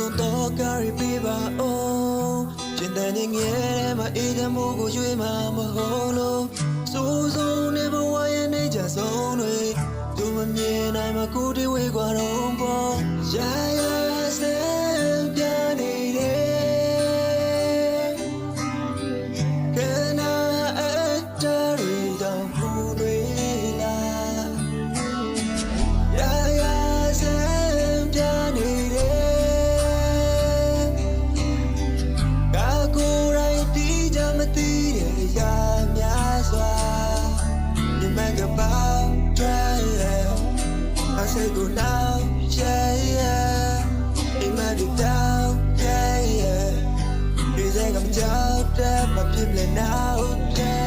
ဆုံးတော့ကားပေးပါအောင်ရှင်တန်နေငယ်မှာအေးချမ်းမှုကိုရွှေ့မှာမဟုတ်လို့စိုးစိုးနေဘဝရဲ့နေကြဆုံးတွေသူမမြင်နိုင်မှကိုတွေဝေးกว่าတော့ပေါ့ရာရာစဲပြနေတယ်ကနာအတရီတော့ဘူတွေလာရာရာစဲပြနေတယ်ကာကိုယ်တိုင်တီးကြမသိတဲ့ရာများစွာဒီမကပါI say go now, yeah, yeah. It might be down, yeah, yeah. You think I'm down, yeah, my people now, yeah.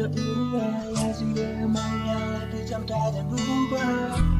Ooh, I see them, my life is sometimes a